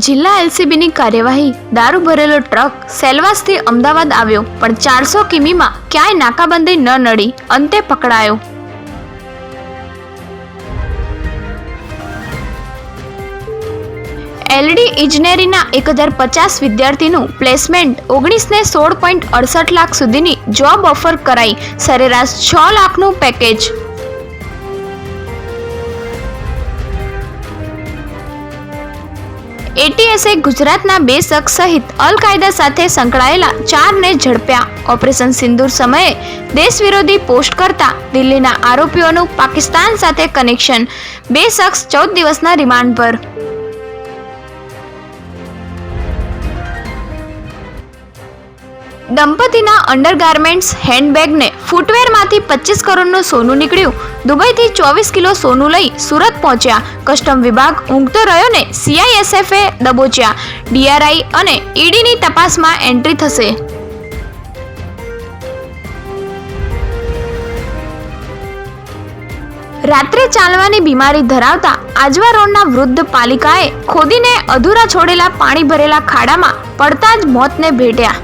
જિલ્લા એલસીબીની કાર્યવાહી। દારૂ ભરેલો ટ્રક સેલવાસથી અમદાવાદ આવ્યો, પણ 400 કિમીમાં ક્યાંય નાકાબંધી ન નડી, અંતે પકડાયો। એલડી ઇજનેરીના 1050 વિદ્યાર્થીનું પ્લેસમેન્ટ 19 ને 16.68 લાખ સુધીની જોબ ઓફર કરાઈ, સરેરાશ 6 લાખનું પેકેજ। એટીએસે ગુજરાતના 2 શખ્સ સહિત અલ કાયદા સાથે સંકળાયેલા 4ને ઝડપ્યા। ઓપરેશન સિંદૂર સમયે દેશ વિરોધી પોસ્ટ કરતા દિલ્હીના આરોપીઓનું પાકિસ્તાન સાથે કનેક્શન। 2 શખ્સ 14 દિવસના રિમાન્ડ પર। દંપતીના અંડરગાર્મેન્ટ્સ હેન્ડબેગને ફૂટવેરમાંથી 25 કરોડનું સોનું નીકળ્યું। દુબઈથી 24 કિલો સોનું લઈ સુરત પહોંચ્યા। કસ્ટમ વિભાગ ઊંઘતો રહ્યો ને સીઆઈએસએફે દબોચ્યા। ડીઆરઆઈ અને ઈડીની તપાસમાં એન્ટ્રી થશે। રાત્રે ચાલવાની બીમારી ધરાવતા આજવા રોડના વૃદ્ધ પાલિકાએ ખોદીને અધૂરા છોડેલા પાણી ભરેલા ખાડામાં પડતા જ મોતને ભેટ્યા।